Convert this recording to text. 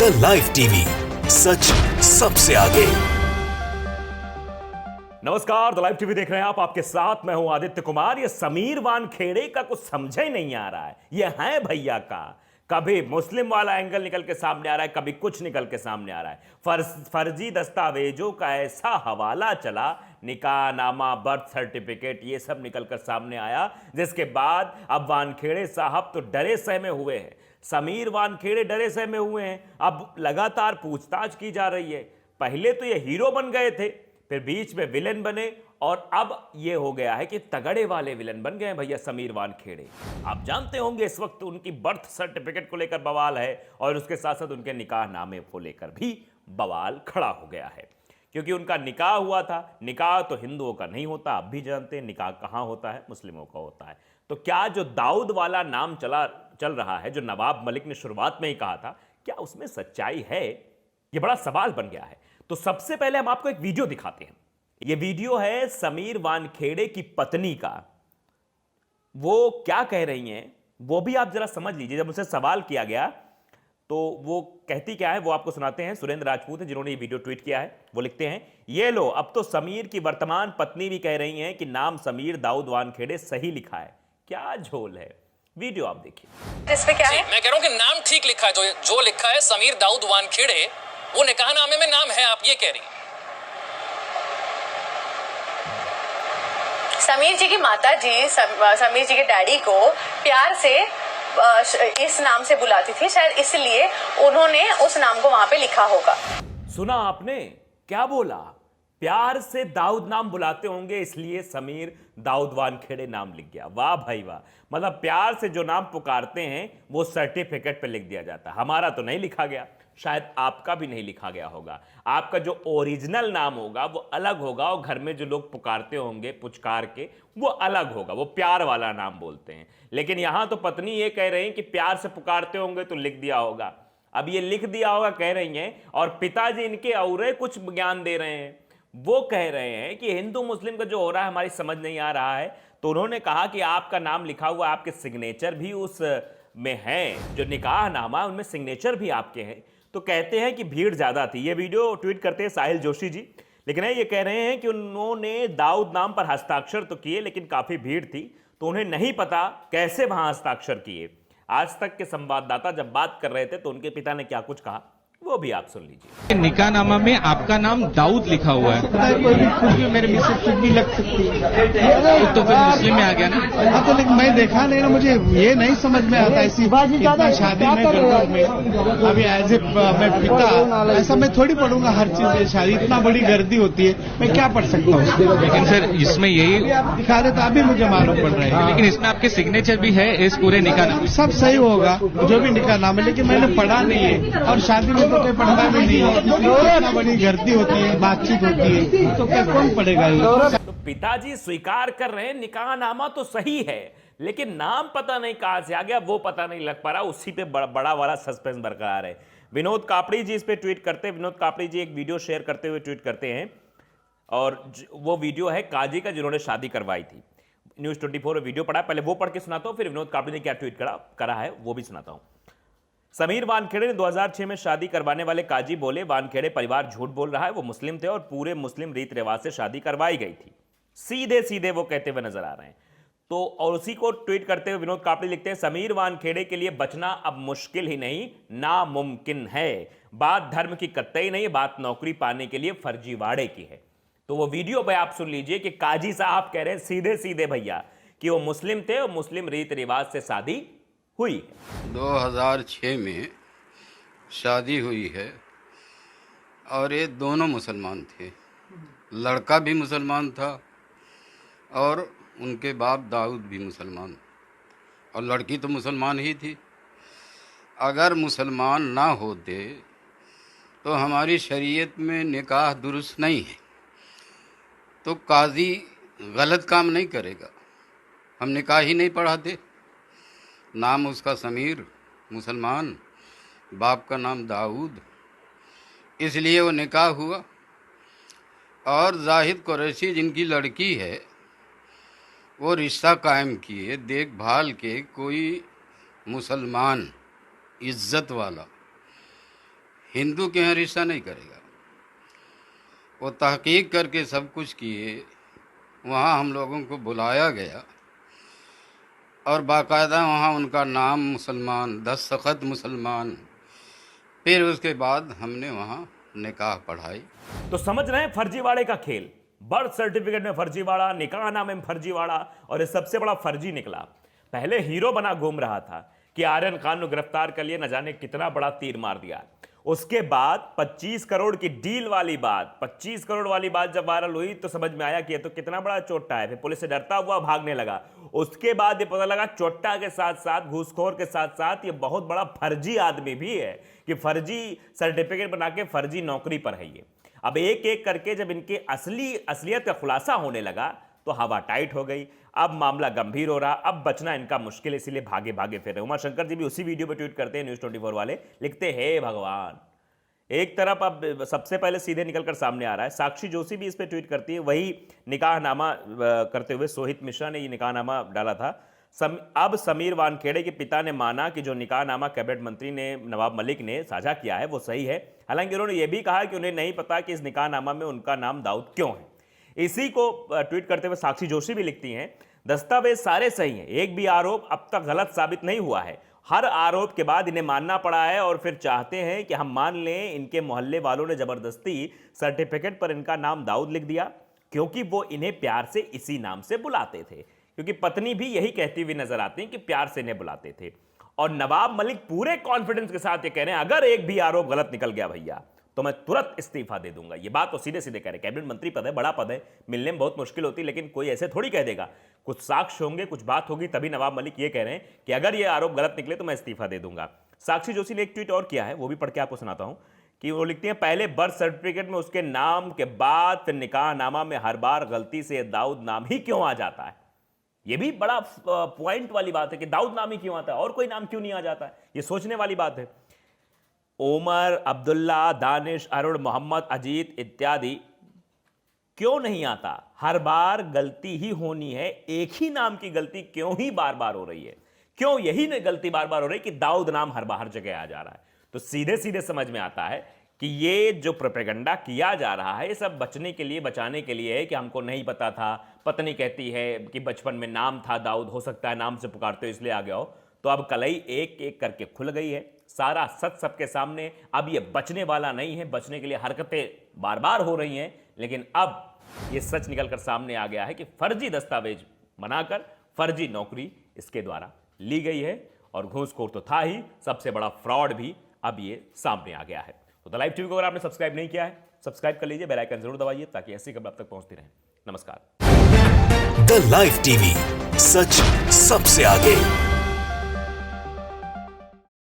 The live TV, सच सबसे आगे। नमस्कार, द लाइव टीवी देख रहे हैं आप। आपके साथ मैं हूं आदित्य कुमार। ये समीर वानखेड़े का कुछ समझ ही नहीं आ रहा है। ये है भैया का, कभी मुस्लिम वाला एंगल निकल के सामने आ रहा है, कभी कुछ निकल के सामने आ रहा है। फर्जी दस्तावेजों का ऐसा हवाला चला, निकाह नामा, बर्थ सर्टिफिकेट, ये सब निकल कर सामने आया, जिसके बाद अब वानखेड़े साहब तो डरे सहमे हुए हैं। समीर वानखेड़े डरे सहमे हुए हैं। अब लगातार पूछताछ की जा रही है। पहले तो ये हीरो बन गए थे, फिर बीच में विलेन बने, और अब ये हो गया है कि तगड़े वाले विलेन बन गए हैं भैया समीर वानखेड़े। आप जानते होंगे इस वक्त उनकी बर्थ सर्टिफिकेट को लेकर बवाल है, और उसके साथ साथ उनके निकाह नामे को लेकर भी बवाल खड़ा हो गया है। क्योंकि उनका निकाह हुआ था। निकाह तो हिंदुओं का नहीं होता, आप भी जानते हैं। निकाह कहाँ होता है? मुस्लिमों का होता है। तो क्या जो दाऊद वाला नाम चल रहा है, जो नवाब मलिक ने शुरुआत में ही कहा था, क्या उसमें सच्चाई है? यह बड़ा सवाल बन गया है। तो सबसे पहले हम आपको एक वीडियो दिखाते हैं। यह वीडियो है समीर वानखेड़े की पत्नी का। वो क्या कह रही हैं वो भी आप जरा समझ लीजिए। जब उनसे सवाल किया गया तो वो कहती क्या है, वो आपको सुनाते हैं। सुरेंद्र राजपूत है जिन्होंने ये वीडियो ट्वीट किया है। वो लिखते हैं, ये लो, अब तो समीर की वर्तमान पत्नी भी कह रही हैं कि नाम समीर दाऊद वानखेड़े सही लिखा है। क्या झोल है? वीडियो आप देखिए। इस पे क्या है? मैं कह रहा हूं कि नाम ठीक लिखा है। जो लिखा है समीर दाऊद वानखेड़े, वो निकाहनामे में नाम है, आप ये कह रही हैं। समीर जी की माता जी समीर जी के डैडी को प्यार से इस नाम से बुलाती थी, शायद इसलिए उन्होंने उस नाम को वहां पे लिखा होगा। सुना आपने क्या बोला? प्यार से दाऊद नाम बुलाते होंगे, इसलिए समीर दाऊद वानखेड़े नाम लिख गया। वाह भाई वाह। मतलब प्यार से जो नाम पुकारते हैं वो सर्टिफिकेट पे लिख दिया जाता है। हमारा तो नहीं लिखा गया, शायद आपका भी नहीं लिखा गया होगा। आपका जो ओरिजिनल नाम होगा वो अलग होगा, और घर में जो लोग पुकारते होंगे पुचकार के, वो अलग होगा। वो प्यार वाला नाम बोलते हैं। लेकिन यहां तो पत्नी ये कह रही है कि प्यार से पुकारते होंगे तो लिख दिया होगा। अब ये लिख दिया होगा कह रही हैं, और पिताजी इनके और कुछ ज्ञान दे रहे हैं। वो कह रहे हैं कि हिंदू मुस्लिम का जो हो रहा है हमारी समझ नहीं आ रहा है। तो उन्होंने कहा कि आपका नाम लिखा हुआ, आपके सिग्नेचर भी उस में है, जो निकाह नामा उनमें सिग्नेचर भी आपके हैं। तो कहते हैं कि भीड़ ज्यादा थी। ये वीडियो ट्वीट करते हैं साहिल जोशी जी, लेकिन ये कह रहे हैं कि उन्होंने दाऊद नाम पर हस्ताक्षर तो किए, लेकिन काफी भीड़ थी तो उन्हें नहीं पता कैसे वहां हस्ताक्षर किए। आज तक के संवाददाता जब बात कर रहे थे तो उनके पिता ने क्या कुछ कहा, वो भी आप सुन लीजिए। निकाहनामा में आपका नाम दाऊद लिखा हुआ है। कोई भी कुछ भी मेरे मिसेज कुछ भी लग सकती है, तो फिर मुस्लिम में आ गया ना। हाँ, तो लेकिन मैं देखा नहीं ना, मुझे ये नहीं समझ में आता। ऐसी इतना शादी में करूँ मैं अभी एज ए मैं पिता, ऐसा मैं थोड़ी पढ़ूंगा हर चीज। शादी इतना बड़ी गर्दी होती है, मैं क्या पढ़ सकता हूँ? लेकिन सर इसमें यही आप दिखा रहे तो अभी मुझे मालूम पड़ रहा है। लेकिन इसमें आपके सिग्नेचर भी है इस पूरे निकाहनामे। सब सही होगा जो भी निकाहनामा, लेकिन मैंने पढ़ा नहीं है, और शादी में तो कोई पढ़ना भी नहीं है। इतना बड़ी गर्दी होती है, बातचीत होती है, तो क्या कौन पढ़ेगा ये? तो पिताजी स्वीकार कर रहे हैं निकाहनामा तो सही है, लेकिन नाम पता नहीं कहां से आ गया, वो पता नहीं लग पा रहा। उसी पे बड़ा वाला सस्पेंस बरकरार है। विनोद कापड़ी जी इस पे ट्वीट करते हैं। विनोद कापड़ी जी एक वीडियो शेयर करते हुए ट्वीट करते हैं, और वो वीडियो है काजी का जिन्होंने शादी करवाई थी। न्यूज़ 24 में वीडियो पढ़ा, पहले वो पढ़ के सुनाता हूं, फिर विनोद कापड़ी ने क्या ट्वीट करा है वो भी सुनाता हूं। समीर वानखेड़े ने 2006 में शादी करवाने वाले काजी बोले, वानखेड़े परिवार झूठ बोल रहा है, वो मुस्लिम थे और पूरे मुस्लिम रीत रिवाज से शादी करवाई गई थी। सीधे सीधे वो कहते हुए नजर आ रहे हैं। तो और उसी को ट्वीट करते हुए विनोद कापड़ी लिखते हैं, समीर वानखेड़े के लिए बचना अब मुश्किल ही नहीं, नामुमकिन है। बात धर्म की कतई नहीं, बात नौकरी पाने के लिए फर्जीवाड़े की है। तो वो वीडियो पे आप सुन लीजिए कि काजी साहब कह रहे हैं सीधे सीधे भैया कि वो मुस्लिम थे और मुस्लिम रीत रिवाज से शादी हुई। 2006 में शादी हुई है, और ये दोनों मुसलमान थे। लड़का भी मुसलमान था और उनके बाप दाऊद भी मुसलमान, और लड़की तो मुसलमान ही थी। अगर मुसलमान ना होते तो हमारी शरीयत में निकाह दुरुस्त नहीं है, तो काजी गलत काम नहीं करेगा। हम निकाह ही नहीं पढ़ाते। नाम उसका समीर, मुसलमान, बाप का नाम दाऊद, इसलिए वो निकाह हुआ। और जाहिद कुरैशी जिनकी लड़की है, वो रिश्ता कायम किए देखभाल के, कोई मुसलमान इज्जत वाला हिंदू के यहाँ रिश्ता नहीं करेगा। वो तहकीक करके सब कुछ किए, वहाँ हम लोगों को बुलाया गया और बाकायदा वहाँ उनका नाम मुसलमान, दस्तखत मुसलमान, फिर उसके बाद हमने वहाँ निकाह पढ़ाई। तो समझ रहे हैं फर्जीवाड़े का खेल। बर्थ सर्टिफिकेट में फर्जीवाड़ा, निकाह नामे में फर्जीवाड़ा, और ये सबसे बड़ा फर्जी निकला। पहले हीरो बना घूम रहा था कि आर्यन खान को गिरफ्तार कर लिया, न जाने कितना बड़ा तीर मार दिया। उसके बाद 25 करोड़ की डील वाली बात, 25 करोड़ वाली बात जब वायरल हुई तो समझ में आया कि ये तो कितना बड़ा चोट्टा है। फिर पुलिस से डरता हुआ भागने लगा। उसके बाद ये पता लगा चोट्टा के साथ साथ, घूसखोर के साथ साथ, ये बहुत बड़ा फर्जी आदमी भी है कि फर्जी सर्टिफिकेट बना के फर्जी नौकरी पर है ये। अब एक एक करके जब इनके असलियत का खुलासा होने लगा तो हवा टाइट हो गई। अब मामला गंभीर हो रहा, अब बचना इनका मुश्किल, इसीलिए भागे भागे फिर रहे। उमा शंकर जी भी उसी वीडियो पे ट्वीट करते हैं, न्यूज़ 24 वाले लिखते हैं भगवान। एक तरफ अब सबसे पहले सीधे निकलकर सामने आ रहा है, साक्षी जोशी भी इस पे ट्वीट करती है, वही निकाहनामा करते हुए सोहित मिश्रा ने ये निकाहनामा डाला था। अब समीर वानखेड़े के पिता ने माना कि जो निकाहनामा कैबिनेट मंत्री ने नवाब मलिक ने साझा किया है वो सही है। हालांकि उन्होंने ये भी कहा कि उन्हें नहीं पता कि इस निकाहनामा में उनका नाम दाऊद क्यों है। इसी को ट्वीट करते हुए साक्षी जोशी भी लिखती हैं, दस्तावेज सारे सही हैं, एक भी आरोप अब तक गलत साबित नहीं हुआ है। हर आरोप के बाद इन्हें मानना पड़ा है और फिर चाहते हैं कि हम मान लें इनके मोहल्ले वालों ने जबरदस्ती सर्टिफिकेट पर इनका नाम दाऊद लिख दिया, क्योंकि वो इन्हें प्यार से इसी नाम से बुलाते थे। क्योंकि पत्नी भी यही कहती हुई नजर आती है कि प्यार से इन्हें बुलाते थे। और नवाब मलिक पूरे कॉन्फिडेंस के साथ ये कह रहे हैं, अगर एक भी आरोप गलत निकल गया भैया तो मैं तुरंत इस्तीफा दे दूंगा। ये बात तो सीधे सीधे कह रहे। कैबिनेट मंत्री पद है, बड़ा पद है, मिलने में बहुत मुश्किल होती है, लेकिन कोई ऐसे थोड़ी कह देगा। कुछ साक्ष्य होंगे, कुछ बात होगी, तभी नवाब मलिक ये कह रहे हैं कि अगर ये आरोप गलत निकले तो मैं इस्तीफा दे दूंगा। साक्षी जोशी ने एक ट्वीट और किया है, वो भी पढ़ के आपको सुनाता हूं कि वो लिखती हैं, पहले बर्थ सर्टिफिकेट में उसके नाम के बाद फिर निकाहनामा में हर बार गलती से दाऊद नाम ही क्यों आ जाता है। ये भी बड़ा पॉइंट वाली बात है कि दाऊद नाम ही क्यों आता है और कोई नाम क्यों नहीं आ जाता है। ये सोचने वाली बात है। ओमर, अब्दुल्ला, दानिश, अरुण, मोहम्मद, अजीत इत्यादि क्यों नहीं आता। हर बार गलती ही होनी है, एक ही नाम की गलती क्यों ही बार बार हो रही है, क्यों यही गलती बार बार हो रही है कि दाऊद नाम हर जगह आ जा रहा है। तो सीधे सीधे समझ में आता है कि ये जो प्रोपेगेंडा किया जा रहा है ये सब बचने के लिए, बचाने के लिए है कि हमको नहीं पता था। पत्नी कहती है कि बचपन में नाम था दाऊद, हो सकता है नाम से पुकारते हो इसलिए आ गया हो। तो अब कलई एक एक करके खुल गई है, सारा सच सबके सामने। अब ये बचने वाला नहीं है, बचने के लिए हरकतें बार बार हो रही हैं, लेकिन अब ये सच निकलकर सामने आ गया है कि फर्जी दस्तावेज बनाकर फर्जी नौकरी इसके द्वारा ली गई है। और घूसखोर तो था ही, सबसे बड़ा फ्रॉड भी अब ये सामने आ गया है। तो द लाइव टीवी को अगर आपने सब्सक्राइब नहीं किया है, सब्सक्राइब कर लीजिए, बेल आइकन जरूर दबाइए ताकि ऐसी खबर आप तक पहुंचती रहे। नमस्कार। द लाइव टीवी, सच सबसे आगे।